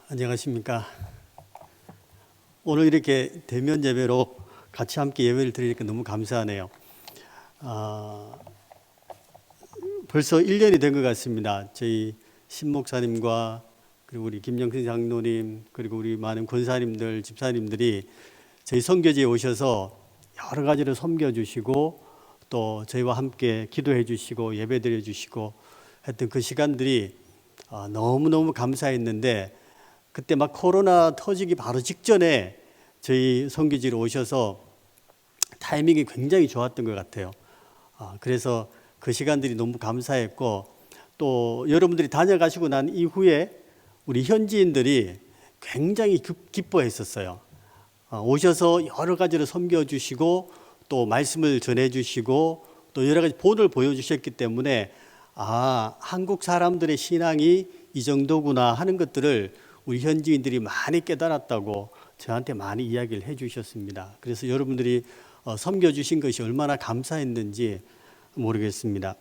안녕하십니까. 오늘 이렇게 대면 예배로 같이 함께 예배를 드리니까 너무 감사하네요. 벌써 1년이 된 것 같습니다. 저희 신 목사님과 그리고 우리 김영신 장로님 그리고 우리 많은 권사님들, 집사님들이 저희 선교지에 오셔서 여러 가지로 섬겨주시고 또 저희와 함께 기도해 주시고 예배 드려 주시고 했던 그 시간들이 너무너무 감사했는데, 그때 막 코로나 터지기 바로 직전에 저희 선교지로 오셔서 타이밍이 굉장히 좋았던 것 같아요. 그래서 그 시간들이 너무 감사했고, 또 여러분들이 다녀가시고 난 이후에 우리 현지인들이 굉장히 기뻐했었어요. 오셔서 여러 가지로 섬겨주시고 또 말씀을 전해주시고 또 여러 가지 본을 보여주셨기 때문에 한국 사람들의 신앙이 이 정도구나 하는 것들을 우리 현지인들이 많이 깨달았다고 저한테 많이 이야기를 해 주셨습니다. 그래서 여러분들이 섬겨주신 것이 얼마나 감사했는지 모르겠습니다.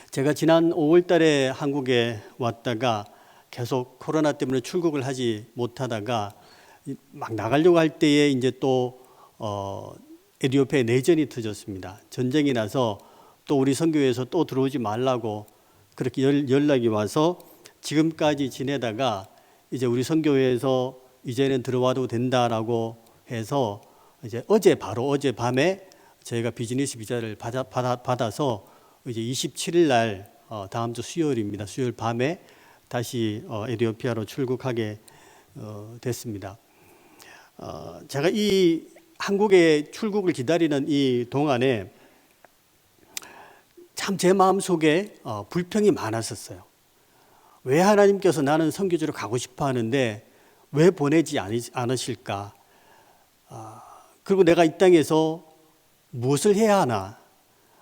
제가 지난 5월 달에 한국에 왔다가 계속 코로나 때문에 출국을 하지 못하다가 막 나가려고 할 때에 이제 또 에티오피아에 내전이 터졌습니다. 전쟁이 나서 또 우리 선교회에서 또 들어오지 말라고 그렇게 연락이 와서 지금까지 지내다가 이제 우리 선교회에서 이제는 들어와도 된다라고 해서 이제 바로 어제 밤에 저희가 비즈니스 비자를 받아서 이제 27일 날 다음 주 수요일입니다. 수요일 밤에 다시 에티오피아로 출국하게 됐습니다. 제가 이 한국의 출국을 기다리는 이 동안에 참 제 마음속에 불평이 많았었어요. 왜 하나님께서 나는 선교지로 가고 싶어 하는데 왜 보내지 않으실까? 그리고 내가 이 땅에서 무엇을 해야 하나?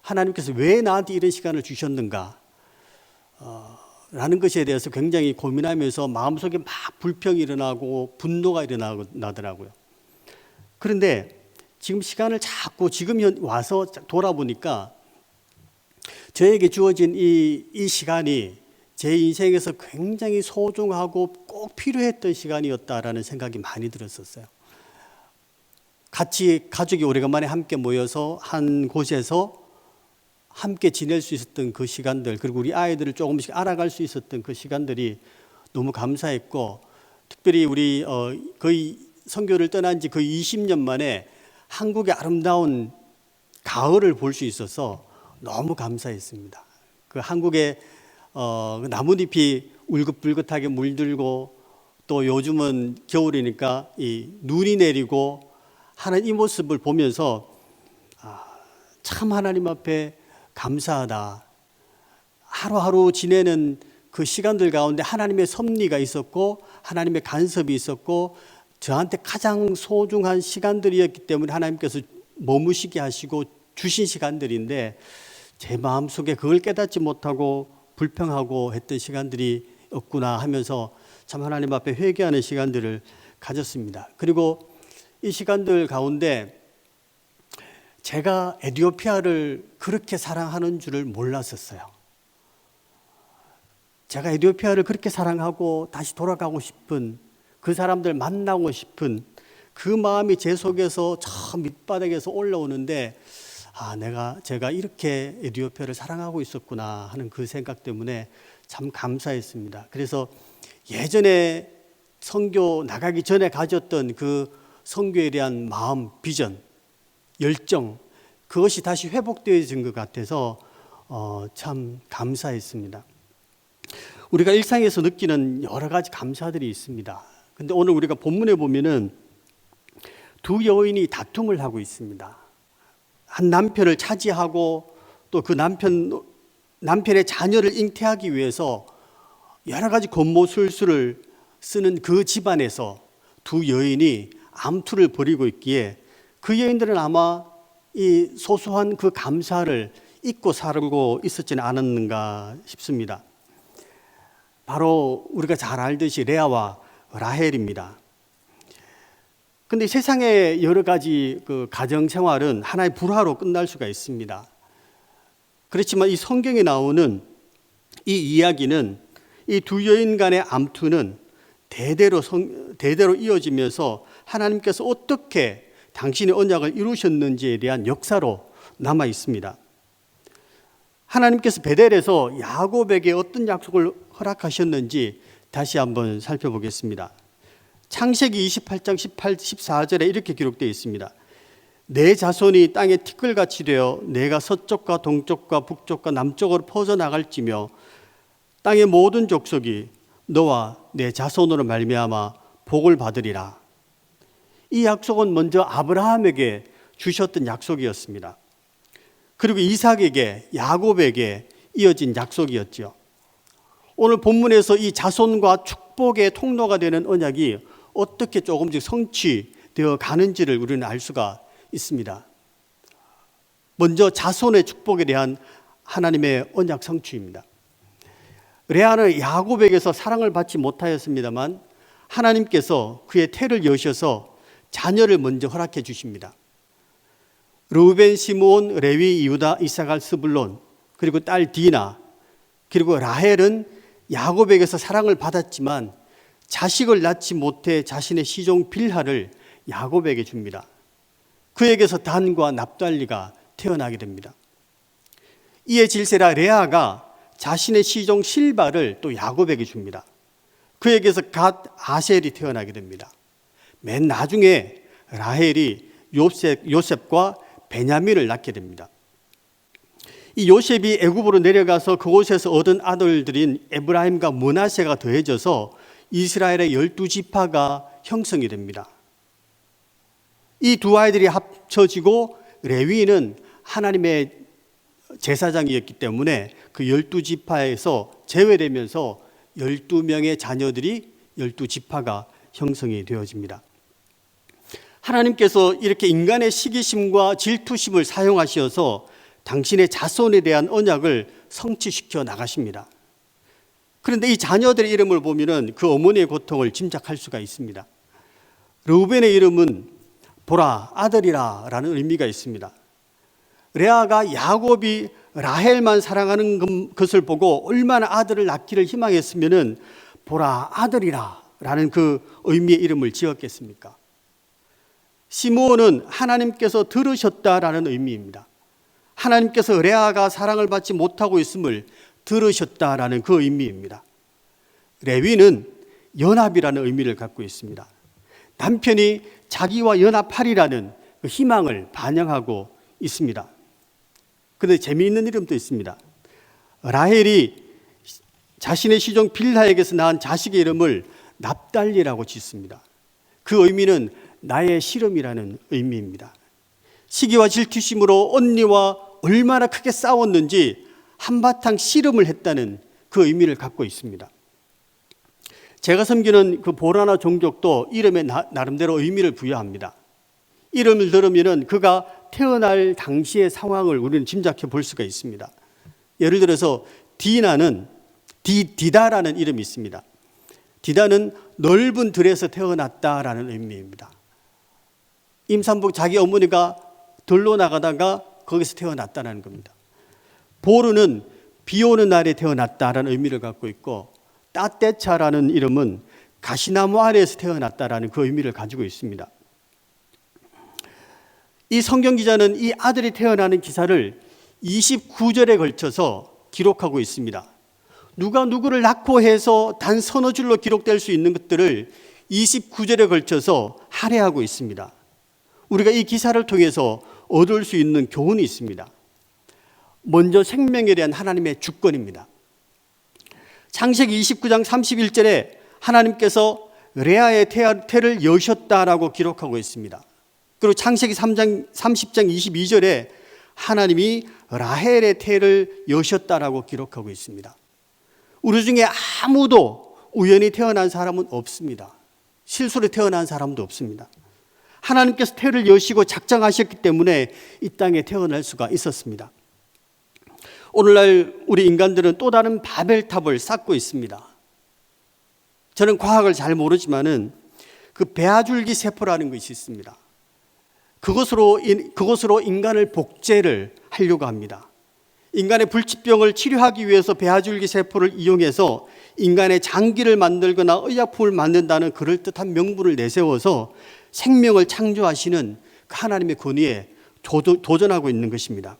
하나님께서 왜 나한테 이런 시간을 주셨는가? 라는 것에 대해서 굉장히 고민하면서 마음속에 막 불평이 일어나고 분노가 일어나더라고요. 그런데 지금 시간을 자꾸 지금 와서 돌아보니까 저에게 주어진 이 시간이 제 인생에서 굉장히 소중하고 꼭 필요했던 시간이었다라는 생각이 많이 들었었어요. 같이 가족이 오래간만에 함께 모여서 한 곳에서 함께 지낼 수 있었던 그 시간들, 그리고 우리 아이들을 조금씩 알아갈 수 있었던 그 시간들이 너무 감사했고, 특별히 우리 거의 선교를 떠난 지 거의 20년 만에 한국의 아름다운 가을을 볼 수 있어서 너무 감사했습니다. 그 한국의 나뭇잎이 울긋불긋하게 물들고 또 요즘은 겨울이니까 이 눈이 내리고 하는 이 모습을 보면서 참 하나님 앞에 감사하다. 하루하루 지내는 그 시간들 가운데 하나님의 섭리가 있었고 하나님의 간섭이 있었고 저한테 가장 소중한 시간들이었기 때문에 하나님께서 머무시게 하시고 주신 시간들인데, 제 마음속에 그걸 깨닫지 못하고 불평하고 했던 시간들이 없구나 하면서 참 하나님 앞에 회개하는 시간들을 가졌습니다. 그리고 이 시간들 가운데 제가 에티오피아를 그렇게 사랑하는 줄을 몰랐었어요. 제가 에티오피아를 그렇게 사랑하고 다시 돌아가고 싶은, 그 사람들 만나고 싶은 그 마음이 제 속에서 저 밑바닥에서 올라오는데 제가 이렇게 에티오피아를 사랑하고 있었구나 하는 그 생각 때문에 참 감사했습니다. 그래서 예전에 선교 나가기 전에 가졌던 그 선교에 대한 마음, 비전, 열정, 그것이 다시 회복되어진 것 같아서 참 감사했습니다. 우리가 일상에서 느끼는 여러 가지 감사들이 있습니다. 근데 오늘 우리가 본문에 보면은 두 여인이 다툼을 하고 있습니다. 한 남편을 차지하고 또 그 남편의 자녀를 잉태하기 위해서 여러 가지 권모술수를 쓰는 그 집안에서 두 여인이 암투를 벌이고 있기에 그 여인들은 아마 이 소소한 그 감사를 잊고 살고 있었지는 않았는가 싶습니다. 바로 우리가 잘 알듯이 레아와 라헬입니다. 근데 세상의 여러 가지 그 가정 생활은 하나의 불화로 끝날 수가 있습니다. 그렇지만 이 성경에 나오는 이 이야기는 이 두 여인 간의 암투는 대대로 이어지면서 하나님께서 어떻게 당신의 언약을 이루셨는지에 대한 역사로 남아 있습니다. 하나님께서 베델에서 야곱에게 어떤 약속을 허락하셨는지 다시 한번 살펴보겠습니다. 창세기 28장 18, 14절에 이렇게 기록되어 있습니다. 내 자손이 땅에 티끌같이 되어 내가 서쪽과 동쪽과 북쪽과 남쪽으로 퍼져나갈지며 땅의 모든 족속이 너와 내 자손으로 말미암아 복을 받으리라. 이 약속은 먼저 아브라함에게 주셨던 약속이었습니다. 그리고 이삭에게, 야곱에게 이어진 약속이었죠. 오늘 본문에서 이 자손과 축복의 통로가 되는 언약이 어떻게 조금씩 성취되어 가는지를 우리는 알 수가 있습니다. 먼저 자손의 축복에 대한 하나님의 언약 성취입니다. 레아는 야곱에게서 사랑을 받지 못하였습니다만 하나님께서 그의 태를 여셔서 자녀를 먼저 허락해 주십니다. 르우벤, 시므온, 레위, 유다, 이사갈, 스불론, 그리고 딸 디나, 그리고 라헬은 야곱에게서 사랑을 받았지만 자식을 낳지 못해 자신의 시종 빌하를 야곱에게 줍니다. 그에게서 단과 납달리가 태어나게 됩니다. 이에 질세라 레아가 자신의 시종 실바를 또 야곱에게 줍니다. 그에게서 갓, 아셀이 태어나게 됩니다. 맨 나중에 라헬이 요셉과 베냐민을 낳게 됩니다. 이 요셉이 애굽으로 내려가서 그곳에서 얻은 아들들인 에브라임과 므낫세가 더해져서 이스라엘의 12지파가 형성이 됩니다. 이 두 아이들이 합쳐지고 레위는 하나님의 제사장이었기 때문에 그 12지파에서 제외되면서 12명의 자녀들이 12지파가 형성이 되어집니다. 하나님께서 이렇게 인간의 시기심과 질투심을 사용하셔서 당신의 자손에 대한 언약을 성취시켜 나가십니다. 그런데 이 자녀들의 이름을 보면 그 어머니의 고통을 짐작할 수가 있습니다. 르우벤의 이름은 보라, 아들이라 라는 의미가 있습니다. 레아가 야곱이 라헬만 사랑하는 것을 보고 얼마나 아들을 낳기를 희망했으면 보라, 아들이라 라는 그 의미의 이름을 지었겠습니까? 시므온은 하나님께서 들으셨다라는 의미입니다. 하나님께서 레아가 사랑을 받지 못하고 있음을 들으셨다라는 그 의미입니다. 레위는 연합이라는 의미를 갖고 있습니다. 남편이 자기와 연합하리라는 그 희망을 반영하고 있습니다. 그런데 재미있는 이름도 있습니다. 라헬이 자신의 시종 빌하에게서 낳은 자식의 이름을 납달리라고 짓습니다. 그 의미는 나의 시름이라는 의미입니다. 시기와 질투심으로 언니와 얼마나 크게 싸웠는지 한바탕 씨름을 했다는 그 의미를 갖고 있습니다. 제가 섬기는 그 보라나 종족도 이름에 나름대로 의미를 부여합니다. 이름을 들으면 그가 태어날 당시의 상황을 우리는 짐작해 볼 수가 있습니다. 예를 들어서 디나는 디다라는 이름이 있습니다. 디다는 넓은 들에서 태어났다라는 의미입니다. 임산부 자기 어머니가 들로 나가다가 거기서 태어났다는 겁니다. 보르는 비 오는 날에 태어났다라는 의미를 갖고 있고, 따떼차라는 이름은 가시나무 아래에서 태어났다라는 그 의미를 가지고 있습니다. 이 성경 기자는 이 아들이 태어나는 기사를 29절에 걸쳐서 기록하고 있습니다. 누가 누구를 낳고 해서 단 서너 줄로 기록될 수 있는 것들을 29절에 걸쳐서 할애하고 있습니다. 우리가 이 기사를 통해서 얻을 수 있는 교훈이 있습니다. 먼저 생명에 대한 하나님의 주권입니다. 창세기 29장 31절에 하나님께서 레아의 태를 여셨다라고 기록하고 있습니다. 그리고 창세기 30장 22절에 하나님이 라헬의 태를 여셨다라고 기록하고 있습니다. 우리 중에 아무도 우연히 태어난 사람은 없습니다. 실수로 태어난 사람도 없습니다. 하나님께서 태를 여시고 작정하셨기 때문에 이 땅에 태어날 수가 있었습니다. 오늘날 우리 인간들은 또 다른 바벨탑을 쌓고 있습니다. 저는 과학을 잘 모르지만은 그 배아줄기 세포라는 것이 있습니다. 그것으로 인간을 복제를 하려고 합니다. 인간의 불치병을 치료하기 위해서 배아줄기 세포를 이용해서 인간의 장기를 만들거나 의약품을 만든다는 그럴듯한 명분을 내세워서 생명을 창조하시는 그 하나님의 권위에 도전하고 있는 것입니다.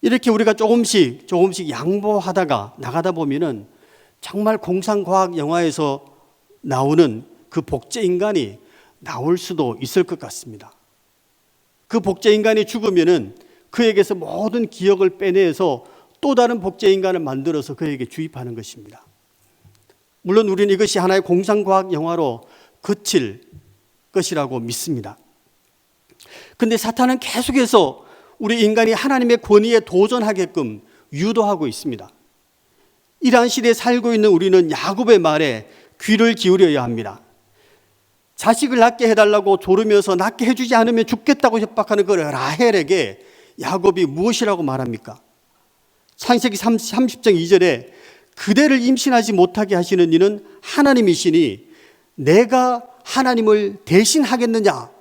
이렇게 우리가 조금씩 양보하다가 나가다 보면은 정말 공상과학 영화에서 나오는 그 복제 인간이 나올 수도 있을 것 같습니다. 그 복제 인간이 죽으면은 그에게서 모든 기억을 빼내서 또 다른 복제 인간을 만들어서 그에게 주입하는 것입니다. 물론 우리는 이것이 하나의 공상과학 영화로 그칠 것이라고 믿습니다. 그런데 사탄은 계속해서 우리 인간이 하나님의 권위에 도전하게끔 유도하고 있습니다. 이러한 시대에 살고 있는 우리는 야곱의 말에 귀를 기울여야 합니다. 자식을 낳게 해달라고 조르면서 낳게 해주지 않으면 죽겠다고 협박하는 그 라헬에게 야곱이 무엇이라고 말합니까? 창세기 30장 2절에 그대를 임신하지 못하게 하시는 이는 하나님이시니 내가 하나님을 대신하겠느냐라고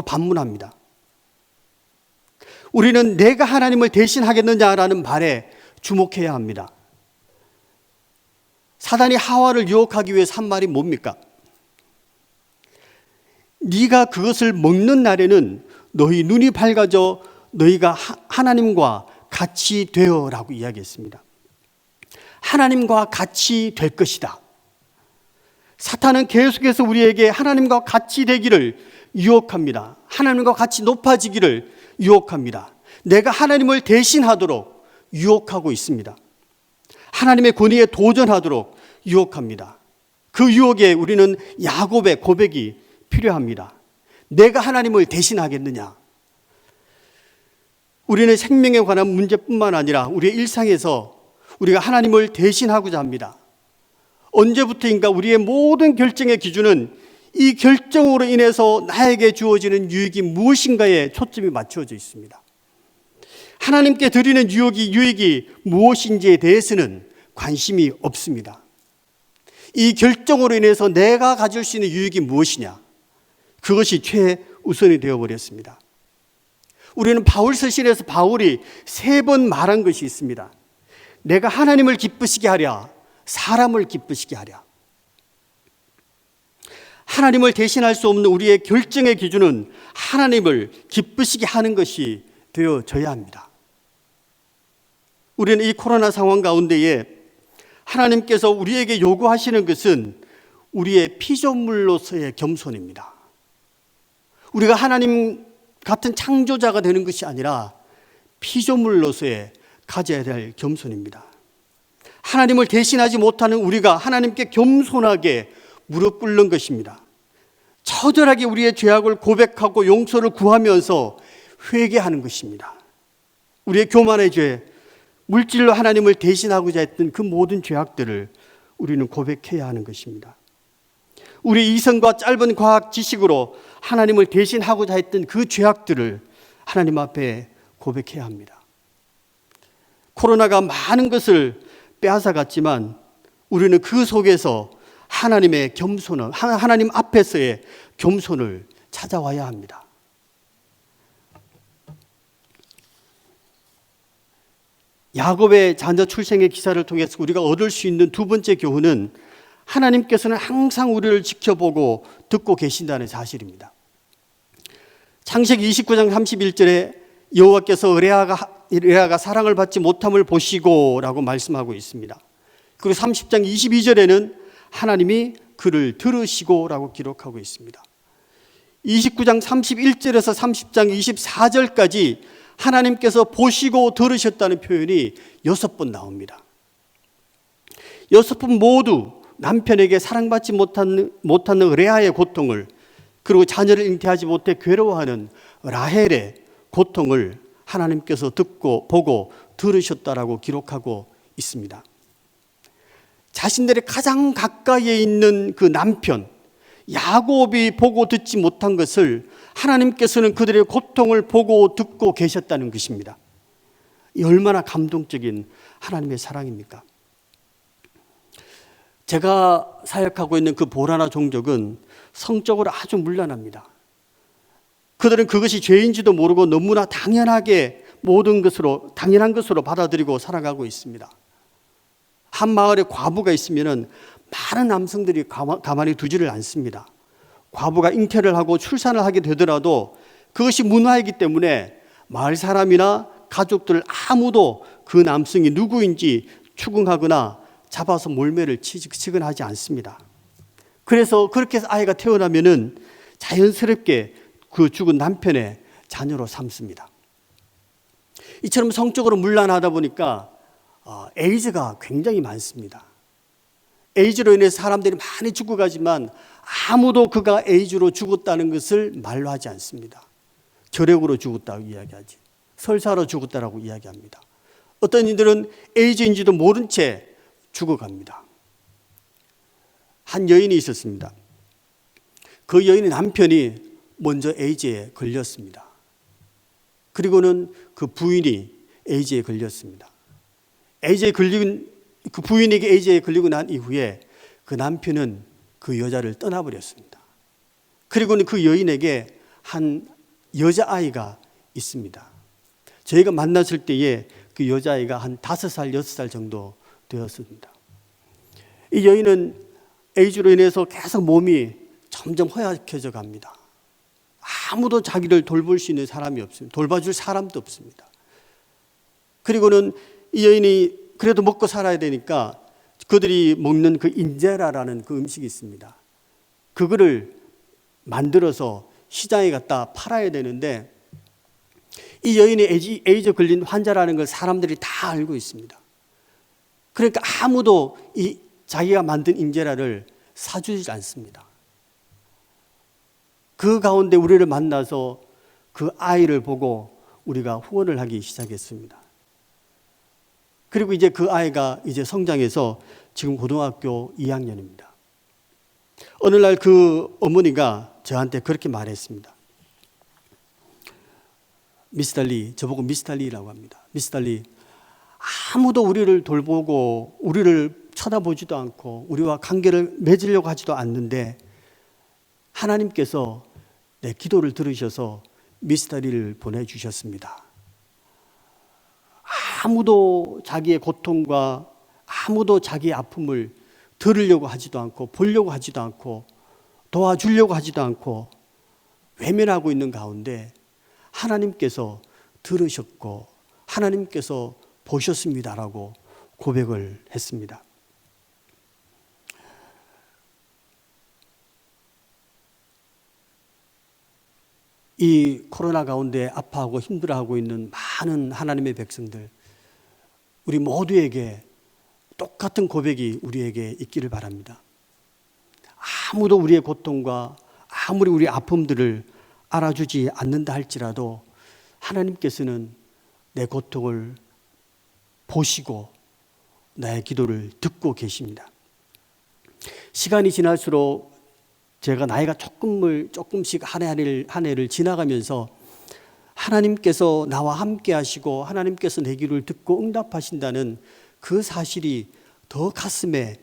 반문합니다. 우리는 내가 하나님을 대신하겠느냐라는 말에 주목해야 합니다. 사단이 하와를 유혹하기 위해서 한 말이 뭡니까? 네가 그것을 먹는 날에는 너희 눈이 밝아져 너희가 하나님과 같이 되어라고 이야기했습니다. 하나님과 같이 될 것이다. 사탄은 계속해서 우리에게 하나님과 같이 되기를 유혹합니다. 하나님과 같이 높아지기를 유혹합니다. 내가 하나님을 대신하도록 유혹하고 있습니다. 하나님의 권위에 도전하도록 유혹합니다. 그 유혹에 우리는 야곱의 고백이 필요합니다. 내가 하나님을 대신하겠느냐? 우리는 생명에 관한 문제뿐만 아니라 우리의 일상에서 우리가 하나님을 대신하고자 합니다. 언제부터인가 우리의 모든 결정의 기준은 이 결정으로 인해서 나에게 주어지는 유익이 무엇인가에 초점이 맞춰져 있습니다. 하나님께 드리는 유익이 무엇인지에 대해서는 관심이 없습니다. 이 결정으로 인해서 내가 가질 수 있는 유익이 무엇이냐? 그것이 최우선이 되어버렸습니다. 우리는 바울 서신에서 바울이 3번 말한 것이 있습니다. 내가 하나님을 기쁘시게 하랴, 사람을 기쁘시게 하랴. 하나님을 대신할 수 없는 우리의 결정의 기준은 하나님을 기쁘시게 하는 것이 되어져야 합니다. 우리는 이 코로나 상황 가운데에 하나님께서 우리에게 요구하시는 것은 우리의 피조물로서의 겸손입니다. 우리가 하나님 같은 창조자가 되는 것이 아니라 피조물로서의 가져야 될 겸손입니다. 하나님을 대신하지 못하는 우리가 하나님께 겸손하게 무릎 꿇는 것입니다. 처절하게 우리의 죄악을 고백하고 용서를 구하면서 회개하는 것입니다. 우리의 교만의 죄, 물질로 하나님을 대신하고자 했던 그 모든 죄악들을 우리는 고백해야 하는 것입니다. 우리 이성과 짧은 과학 지식으로 하나님을 대신하고자 했던 그 죄악들을 하나님 앞에 고백해야 합니다. 코로나가 많은 것을 빼앗아갔지만 우리는 그 속에서 하나님의 겸손을, 하나님 앞에서의 겸손을 찾아와야 합니다. 야곱의 자녀 출생의 기사를 통해서 우리가 얻을 수 있는 두 번째 교훈은 하나님께서는 항상 우리를 지켜보고 듣고 계신다는 사실입니다. 창세기 29장 31절에 여호와께서 레아가 사랑을 받지 못함을 보시고 라고 말씀하고 있습니다. 그리고 30장 22절에는 하나님이 그를 들으시고 라고 기록하고 있습니다. 29장 31절에서 30장 24절까지 하나님께서 보시고 들으셨다는 표현이 6번 나옵니다. 6번 모두 남편에게 사랑받지 못하는 레아의 고통을, 그리고 자녀를 잉태하지 못해 괴로워하는 라헬의 고통을 하나님께서 듣고 보고 들으셨다라고 기록하고 있습니다. 자신들의 가장 가까이에 있는 그 남편 야곱이 보고 듣지 못한 것을 하나님께서는 그들의 고통을 보고 듣고 계셨다는 것입니다. 이 얼마나 감동적인 하나님의 사랑입니까? 제가 사역하고 있는 그 보라나 종족은 성적으로 아주 문란합니다. 그들은 그것이 죄인지도 모르고 너무나 당연하게 모든 것으로 당연한 것으로 받아들이고 살아가고 있습니다. 한 마을에 과부가 있으면 많은 남성들이 가만히 두지를 않습니다. 과부가 잉태를 하고 출산을 하게 되더라도 그것이 문화이기 때문에 마을 사람이나 가족들 아무도 그 남성이 누구인지 추궁하거나 잡아서 몰매를 치거나 하지 않습니다. 그래서 그렇게 해서 아이가 태어나면은 자연스럽게 그 죽은 남편의 자녀로 삼습니다. 이처럼 성적으로 문란하다 보니까 에이즈가 굉장히 많습니다. 에이즈로 인해서 사람들이 많이 죽어가지만 아무도 그가 에이즈로 죽었다는 것을 말로 하지 않습니다. 결핵으로 죽었다고 이야기하지, 설사로 죽었다라고 이야기합니다. 어떤 이들은 에이즈인지도 모른 채 죽어갑니다. 한 여인이 있었습니다. 그 여인의 남편이 먼저 에이즈에 걸렸습니다. 그리고는 그 부인이 에이즈에 걸렸습니다. 그 부인에게 에이즈에 걸리고 난 이후에 그 남편은 그 여자를 떠나버렸습니다. 그리고는 그 여인에게 한 여자아이가 있습니다. 저희가 만났을 때에 그 여자아이가 한 5살, 6살 정도 되었습니다. 이 여인은 에이즈로 인해서 계속 몸이 점점 허약해져 갑니다. 아무도 자기를 돌볼 수 있는 사람이 없습니다. 돌봐줄 사람도 없습니다. 그리고는 이 여인이 그래도 먹고 살아야 되니까 그들이 먹는 그 인제라라는 그 음식이 있습니다. 그거를 만들어서 시장에 갖다 팔아야 되는데 이 여인이 에이즈 걸린 환자라는 걸 사람들이 다 알고 있습니다. 그러니까 아무도 이 자기가 만든 인제라를 사주지 않습니다. 그 가운데 우리를 만나서 그 아이를 보고 우리가 후원을 하기 시작했습니다. 그리고 이제 그 아이가 이제 성장해서 지금 고등학교 2학년입니다. 어느 날 그 어머니가 저한테 그렇게 말했습니다. 미스터 리, 저보고 미스터 리라고 합니다. 미스터 리, 아무도 우리를 돌보고 우리를 쳐다보지도 않고 우리와 관계를 맺으려고 하지도 않는데 하나님께서 내 기도를 들으셔서 미스터 리를 보내주셨습니다. 아무도 자기의 고통과 아무도 자기의 아픔을 들으려고 하지도 않고 보려고 하지도 않고 도와주려고 하지도 않고 외면하고 있는 가운데 하나님께서 들으셨고 하나님께서 보셨습니다라고 고백을 했습니다. 이 코로나 가운데 아파하고 힘들어하고 있는 많은 하나님의 백성들, 우리 모두에게 똑같은 고백이 우리에게 있기를 바랍니다. 아무도 우리의 고통과 아무리 우리 아픔들을 알아주지 않는다 할지라도 하나님께서는 내 고통을 보시고 나의 기도를 듣고 계십니다. 시간이 지날수록 제가 나이가 조금씩 한 해를 지나가면서 하나님께서 나와 함께 하시고 하나님께서 내 기도를 듣고 응답하신다는 그 사실이 더 가슴에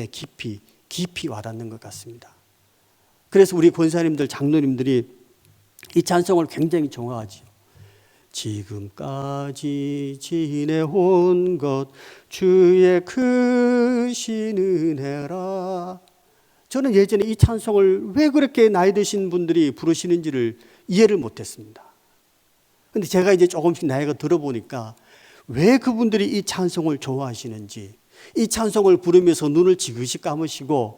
깊이 와닿는 것 같습니다. 그래서 우리 권사님들, 장로님들이 이 찬송을 굉장히 좋아하지요. 지금까지 지내온 것 주의 크신 은혜라. 저는 예전에 이 찬송을 왜 그렇게 나이 드신 분들이 부르시는지를 이해를 못했습니다. 그런데 제가 이제 조금씩 나이가 들어보니까 왜 그분들이 이 찬송을 좋아하시는지, 이 찬송을 부르면서 눈을 지그시 감으시고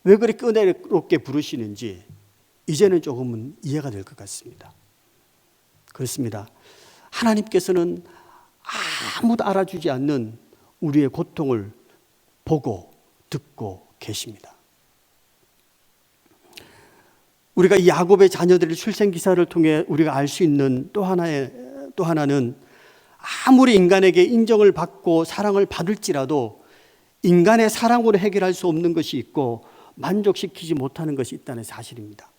왜 그렇게 은혜롭게 부르시는지 이제는 조금은 이해가 될 것 같습니다. 그렇습니다. 하나님께서는 아무도 알아주지 않는 우리의 고통을 보고 듣고 계십니다. 우리가 이 야곱의 자녀들의 출생 기사를 통해 우리가 알 수 있는 또 하나는 아무리 인간에게 인정을 받고 사랑을 받을지라도 인간의 사랑으로 해결할 수 없는 것이 있고 만족시키지 못하는 것이 있다는 사실입니다.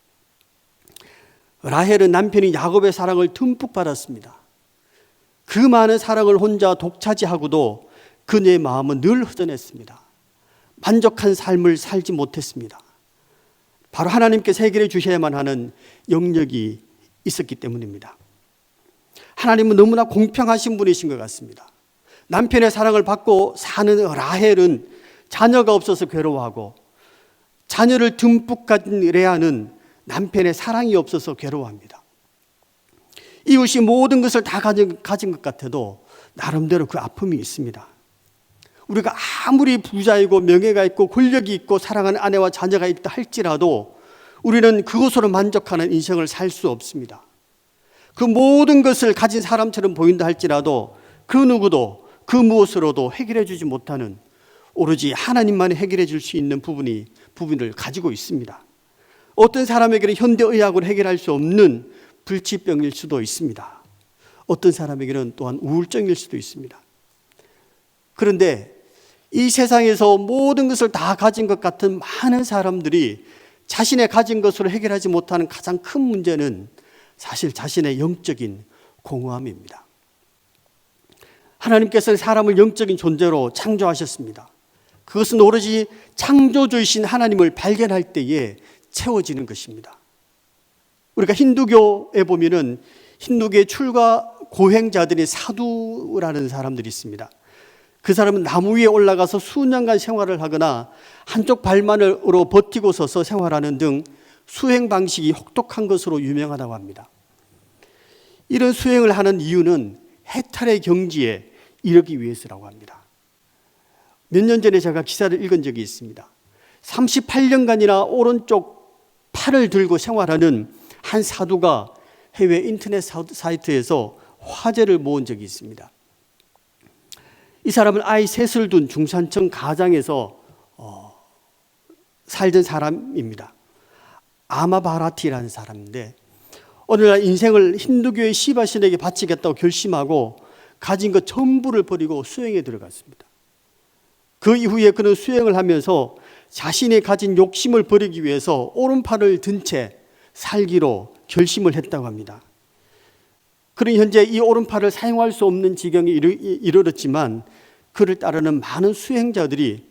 라헬은 남편이 야곱의 사랑을 듬뿍 받았습니다. 그 많은 사랑을 혼자 독차지하고도 그녀의 마음은 늘 허전했습니다. 만족한 삶을 살지 못했습니다. 바로 하나님께서 해결해 주셔야만 하는 영역이 있었기 때문입니다. 하나님은 너무나 공평하신 분이신 것 같습니다. 남편의 사랑을 받고 사는 라헬은 자녀가 없어서 괴로워하고, 자녀를 듬뿍 가진 레아는 남편의 사랑이 없어서 괴로워합니다. 이웃이 모든 것을 다 가진 것 같아도 나름대로 그 아픔이 있습니다. 우리가 아무리 부자이고 명예가 있고 권력이 있고 사랑하는 아내와 자녀가 있다 할지라도 우리는 그것으로 만족하는 인생을 살 수 없습니다. 그 모든 것을 가진 사람처럼 보인다 할지라도 그 누구도 그 무엇으로도 해결해 주지 못하는, 오로지 하나님만이 해결해 줄 수 있는 부분을 가지고 있습니다. 어떤 사람에게는 현대의학으로 해결할 수 없는 불치병일 수도 있습니다. 어떤 사람에게는 또한 우울증일 수도 있습니다. 그런데 이 세상에서 모든 것을 다 가진 것 같은 많은 사람들이 자신의 가진 것으로 해결하지 못하는 가장 큰 문제는 사실 자신의 영적인 공허함입니다. 하나님께서는 사람을 영적인 존재로 창조하셨습니다. 그것은 오로지 창조주이신 하나님을 발견할 때에 채워지는 것입니다. 우리가 힌두교에 보면은 힌두교의 출가 고행자들이 사두라는 사람들이 있습니다. 그 사람은 나무 위에 올라가서 수년간 생활을 하거나 한쪽 발만으로 버티고 서서 생활하는 등 수행 방식이 혹독한 것으로 유명하다고 합니다. 이런 수행을 하는 이유는 해탈의 경지에 이르기 위해서라고 합니다. 몇 년 전에 제가 기사를 읽은 적이 있습니다. 38년간이나 오른쪽 팔을 들고 생활하는 한 사두가 해외 인터넷 사이트에서 화제를 모은 적이 있습니다. 이 사람은 아이 셋을 둔 중산층 가장에서 살던 사람입니다. 아마바라티라는 사람인데 오늘날 인생을 힌두교의 시바신에게 바치겠다고 결심하고 가진 것 전부를 버리고 수행에 들어갔습니다. 그 이후에 그는 수행을 하면서 자신이 가진 욕심을 버리기 위해서 오른팔을 든 채 살기로 결심을 했다고 합니다. 그는 현재 이 오른팔을 사용할 수 없는 지경에 이르렀지만 그를 따르는 많은 수행자들이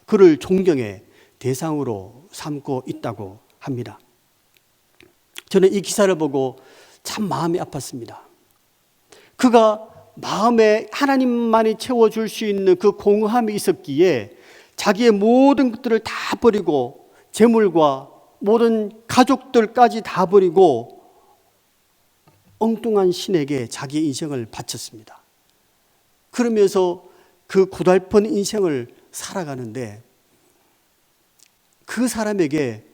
그를 존경의 대상으로 삼고 있다고 합니다. 저는 이 기사를 보고 참 마음이 아팠습니다. 그가 마음에 하나님만이 채워줄 수 있는 그 공허함이 있었기에 자기의 모든 것들을 다 버리고 재물과 모든 가족들까지 다 버리고 엉뚱한 신에게 자기의 인생을 바쳤습니다. 그러면서 그 고달픈 인생을 살아가는데 그 사람에게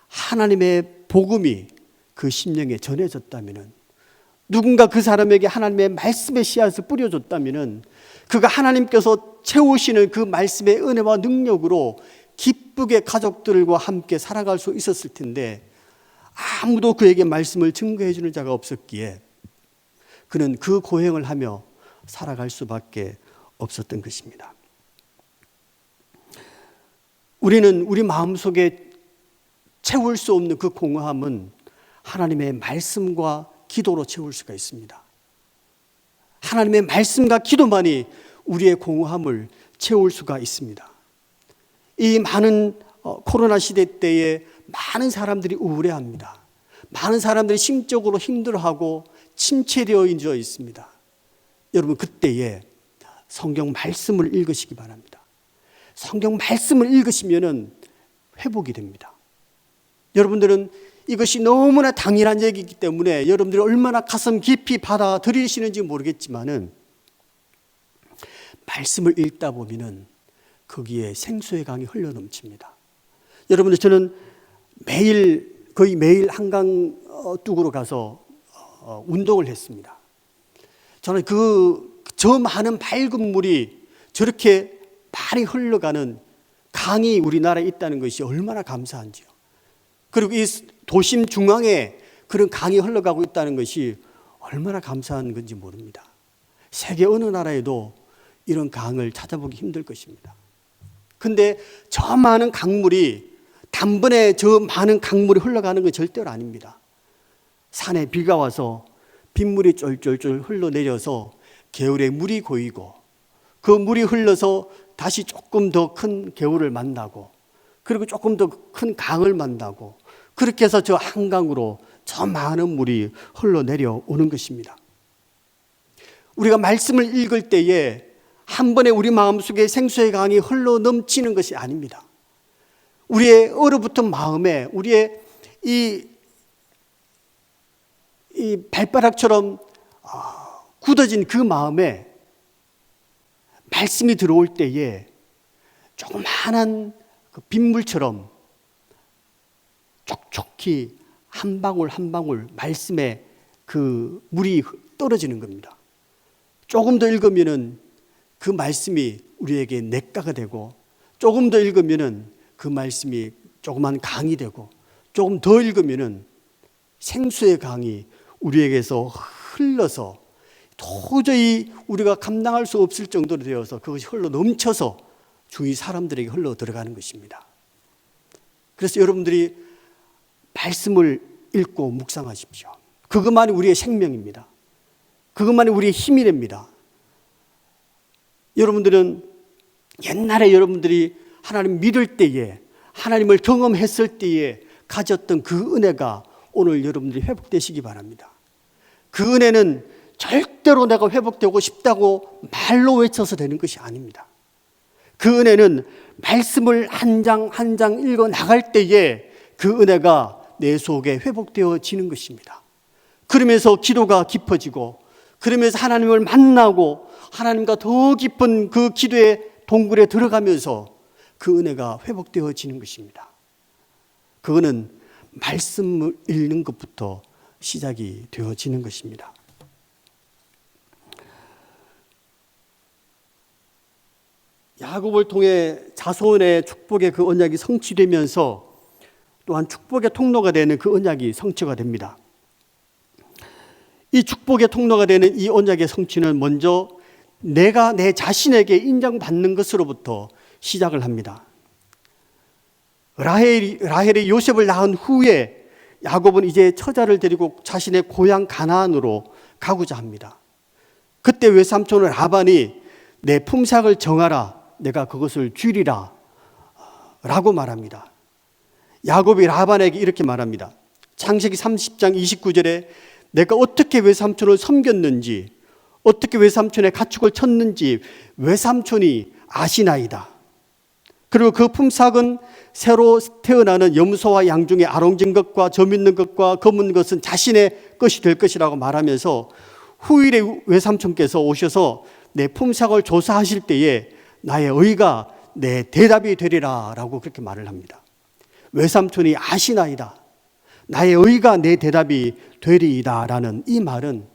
하나님의 복음이 그 심령에 전해졌다면, 누군가 그 사람에게 하나님의 말씀의 씨앗을 뿌려줬다면 그가 하나님께서 채우시는 그 말씀의 은혜와 능력으로 기쁘게 가족들과 함께 살아갈 수 있었을 텐데 아무도 그에게 말씀을 증거해 주는 자가 없었기에 그는 그 고행을 하며 살아갈 수밖에 없었던 것입니다. 우리는 우리 마음속에 채울 수 없는 그 공허함은 하나님의 말씀과 기도로 채울 수가 있습니다. 하나님의 말씀과 기도만이 우리의 공허함을 채울 수가 있습니다. 이 많은 코로나 시대 때에 많은 사람들이 우울해합니다. 많은 사람들이 심적으로 힘들어하고 침체되어 있습니다. 여러분, 그때에 성경 말씀을 읽으시기 바랍니다. 성경 말씀을 읽으시면 회복이 됩니다. 여러분들은 이것이 너무나 당연한 얘기이기 때문에 여러분들이 얼마나 가슴 깊이 받아들이시는지 모르겠지만은 말씀을 읽다 보면은 거기에 생수의 강이 흘러넘칩니다. 여러분들, 저는 거의 매일 한강 뚝으로 가서 운동을 했습니다. 저는 저 많은 맑은 물이 저렇게 많이 흘러가는 강이 우리나라에 있다는 것이 얼마나 감사한지요. 그리고 이 도심 중앙에 그런 강이 흘러가고 있다는 것이 얼마나 감사한 건지 모릅니다. 세계 어느 나라에도 이런 강을 찾아보기 힘들 것입니다. 근데 저 많은 강물이 단번에 저 많은 강물이 흘러가는 건 절대로 아닙니다. 산에 비가 와서 빗물이 쫄쫄쫄 흘러내려서 개울에 물이 고이고 그 물이 흘러서 다시 조금 더 큰 개울을 만나고 그리고 조금 더 큰 강을 만나고 그렇게 해서 저 한강으로 저 많은 물이 흘러내려오는 것입니다. 우리가 말씀을 읽을 때에 한 번에 우리 마음속에 생수의 강이 흘러 넘치는 것이 아닙니다. 우리의 얼어붙은 마음에, 우리의 이 발바닥처럼 굳어진 그 마음에 말씀이 들어올 때에 조그마한 그 빗물처럼 촉촉히 한 방울 한 방울 말씀에 그 물이 떨어지는 겁니다. 조금 더 읽으면은 그 말씀이 우리에게 냇가가 되고, 조금 더 읽으면은 그 말씀이 조그만 강이 되고, 조금 더 읽으면은 생수의 강이 우리에게서 흘러서 도저히 우리가 감당할 수 없을 정도로 되어서 그것이 흘러 넘쳐서 주위 사람들에게 흘러 들어가는 것입니다. 그래서 여러분들이 말씀을 읽고 묵상하십시오. 그것만이 우리의 생명입니다. 그것만이 우리의 힘이 됩니다. 여러분들은 옛날에 여러분들이 하나님 믿을 때에, 하나님을 경험했을 때에 가졌던 그 은혜가 오늘 여러분들이 회복되시기 바랍니다. 그 은혜는 절대로 내가 회복되고 싶다고 말로 외쳐서 되는 것이 아닙니다. 그 은혜는 말씀을 한 장 한 장 읽어 나갈 때에 그 은혜가 내 속에 회복되어지는 것입니다. 그러면서 기도가 깊어지고, 그러면서 하나님을 만나고 하나님과 더 깊은 그 기도의 동굴에 들어가면서 그 은혜가 회복되어지는 것입니다. 그거는 말씀을 읽는 것부터 시작이 되어지는 것입니다. 야곱을 통해 자손의 축복의 그 언약이 성취되면서 또한 축복의 통로가 되는 그 언약이 성취가 됩니다. 이 축복의 통로가 되는 이 언약의 성취는 먼저 내가 내 자신에게 인정받는 것으로부터 시작을 합니다. 라헬이 요셉을 낳은 후에 야곱은 이제 처자를 데리고 자신의 고향 가나안으로 가고자 합니다. 그때 외삼촌 라반이 내 품삯을 정하라, 내가 그것을 주리라 라고 말합니다. 야곱이 라반에게 이렇게 말합니다. 창세기 30장 29절에 내가 어떻게 외삼촌을 섬겼는지, 어떻게 외삼촌의 가축을 쳤는지 외삼촌이 아시나이다. 그리고 그 품삯은 새로 태어나는 염소와 양 중에 아롱진 것과 점 있는 것과 검은 것은 자신의 것이 될 것이라고 말하면서 후일에 외삼촌께서 오셔서 내 품삯을 조사하실 때에 나의 의가 내 대답이 되리라 라고 그렇게 말을 합니다. 외삼촌이 아시나이다, 나의 의가 내 대답이 되리이다 라는 이 말은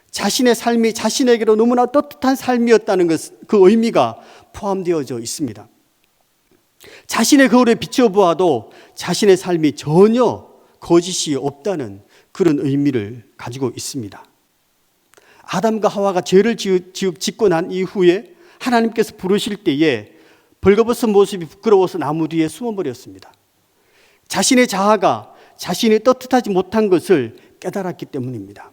자신의 삶이 자신에게로 너무나 떳떳한 삶이었다는 것, 그 의미가 포함되어져 있습니다. 자신의 거울에 비춰보아도 자신의 삶이 전혀 거짓이 없다는 그런 의미를 가지고 있습니다. 아담과 하와가 죄를 짓고 난 이후에 하나님께서 부르실 때에 벌거벗은 모습이 부끄러워서 나무 뒤에 숨어버렸습니다. 자신의 자아가 자신이 떳떳하지 못한 것을 깨달았기 때문입니다.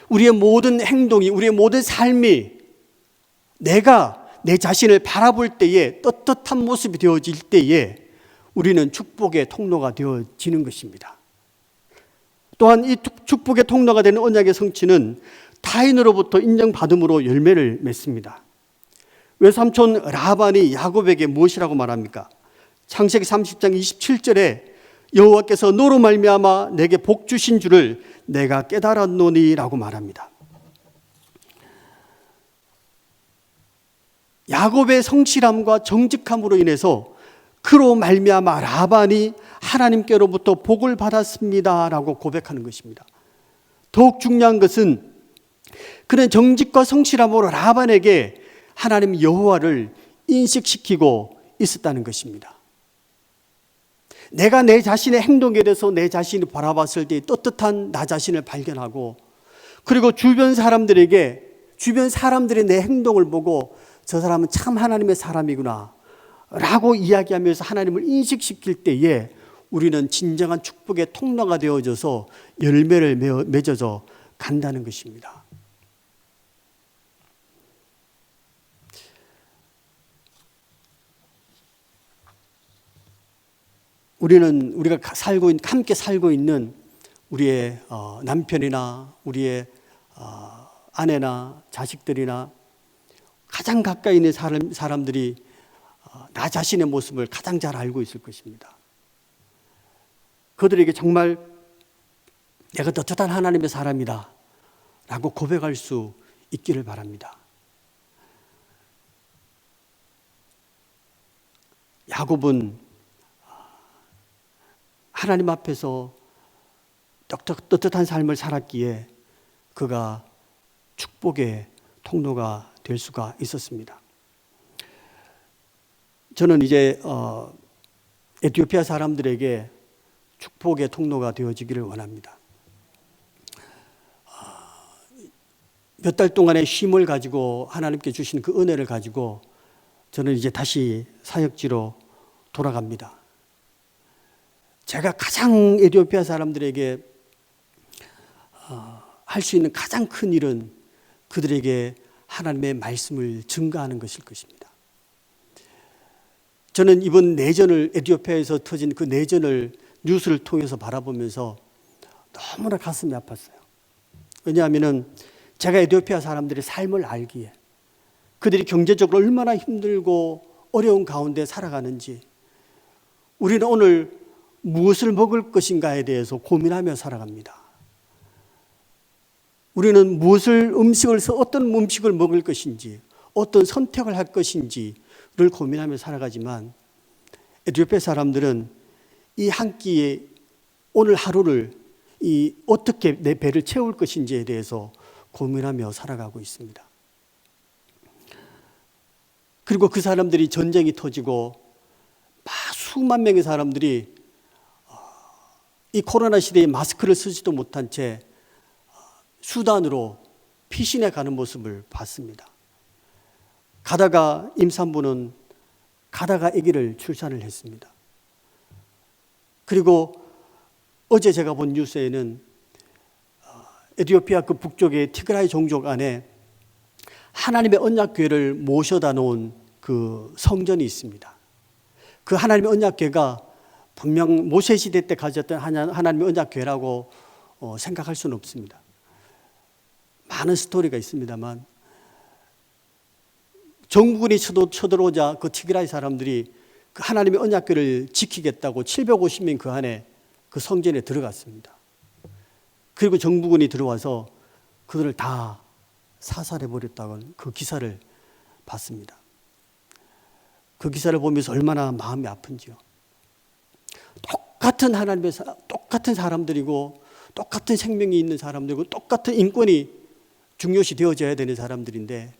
우리의 모든 행동이, 우리의 모든 삶이 내가 내 자신을 바라볼 때에 떳떳한 모습이 되어질 때에 우리는 축복의 통로가 되어지는 것입니다. 또한 이 축복의 통로가 되는 언약의 성취는 타인으로부터 인정받음으로 열매를 맺습니다. 외삼촌 라반이 야곱에게 무엇이라고 말합니까? 창세기 30장 27절에 여호와께서 너로 말미암아 내게 복 주신 줄을 내가 깨달았노니 라고 말합니다. 야곱의 성실함과 정직함으로 인해서 그로 말미암아 라반이 하나님께로부터 복을 받았습니다 라고 고백하는 것입니다. 더욱 중요한 것은 그는 정직과 성실함으로 라반에게 하나님 여호와를 인식시키고 있었다는 것입니다. 내가 내 자신의 행동에 대해서 내 자신이 바라봤을 때 떳떳한 나 자신을 발견하고, 그리고 주변 사람들이 내 행동을 보고 저 사람은 참 하나님의 사람이구나 라고 이야기하면서 하나님을 인식시킬 때에 우리는 진정한 축복의 통로가 되어져서 열매를 맺어져 간다는 것입니다. 우리가 함께 살고 있는 우리의 남편이나 우리의 아내나 자식들이나 가장 가까이 있는 사람들이 나 자신의 모습을 가장 잘 알고 있을 것입니다. 그들에게 정말 내가 떳떳한 하나님의 사람이다 라고 고백할 수 있기를 바랍니다. 야곱은 하나님 앞에서 떳떳한 삶을 살았기에 그가 축복의 통로가 될 수가 있었습니다. 저는 이제 에티오피아 사람들에게 축복의 통로가 되어지기를 원합니다. 몇 달 동안의 쉼을 가지고 하나님께 주신 그 은혜를 가지고 저는 이제 다시 사역지로 돌아갑니다. 제가 가장 에티오피아 사람들에게 할 수 있는 가장 큰 일은 그들에게 하나님의 말씀을 증거하는 것일 것입니다. 저는 이번 내전을, 에티오피아에서 터진 그 내전을 뉴스를 통해서 바라보면서 너무나 가슴이 아팠어요. 왜냐하면 제가 에티오피아 사람들의 삶을 알기에, 그들이 경제적으로 얼마나 힘들고 어려운 가운데 살아가는지, 우리는 오늘 무엇을 먹을 것인가에 대해서 고민하며 살아갑니다. 우리는 어떤 음식을 먹을 것인지, 어떤 선택을 할 것인지를 고민하며 살아가지만, 에티오피아 사람들은 이 한 끼에 오늘 하루를 어떻게 내 배를 채울 것인지에 대해서 고민하며 살아가고 있습니다. 그리고 그 사람들이 전쟁이 터지고 수만 명의 사람들이 이 코로나 시대에 마스크를 쓰지도 못한 채 수단으로 피신해 가는 모습을 봤습니다. 가다가 임산부는 가다가 아기를 출산을 했습니다. 그리고 어제 제가 본 뉴스에는 에티오피아 그 북쪽의 티그라이 종족 안에 하나님의 언약궤를 모셔다 놓은 그 성전이 있습니다. 그 하나님의 언약궤가 분명 모세 시대 때 가졌던 하나님의 언약궤라고 생각할 수는 없습니다. 많은 스토리가 있습니다만, 정부군이 쳐들어오자 그 티그라이 사람들이 그 하나님의 언약궤를 지키겠다고 750명 그 안에 그 성전에 들어갔습니다. 그리고 정부군이 들어와서 그들을 다 사살해버렸다는 그 기사를 봤습니다. 그 기사를 보면서 얼마나 마음이 아픈지요. 똑같은 사람들이고, 똑같은 생명이 있는 사람들이고, 똑같은 인권이 중요시 되어져야 되는 사람들인데,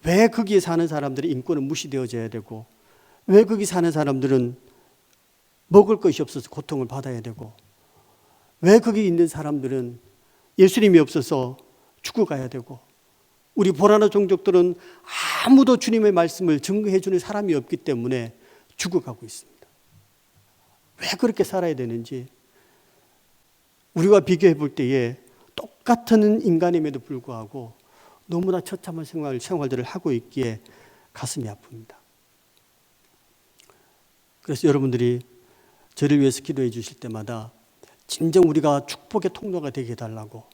왜 거기에 사는 사람들의 인권은 무시되어져야 되고, 왜 거기 사는 사람들은 먹을 것이 없어서 고통을 받아야 되고, 왜 거기 있는 사람들은 예수님이 없어서 죽어가야 되고, 우리 보라나 종족들은 아무도 주님의 말씀을 증거해 주는 사람이 없기 때문에 죽어가고 있습니다. 왜 그렇게 살아야 되는지 우리와 비교해 볼 때에 똑같은 인간임에도 불구하고 너무나 처참한 생활들을 하고 있기에 가슴이 아픕니다. 그래서 여러분들이 저를 위해서 기도해 주실 때마다 진정 우리가 축복의 통로가 되게 해달라고,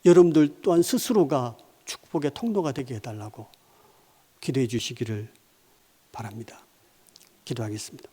여러분들 또한 스스로가 축복의 통로가 되게 해달라고 기도해 주시기를 바랍니다. 기도하겠습니다.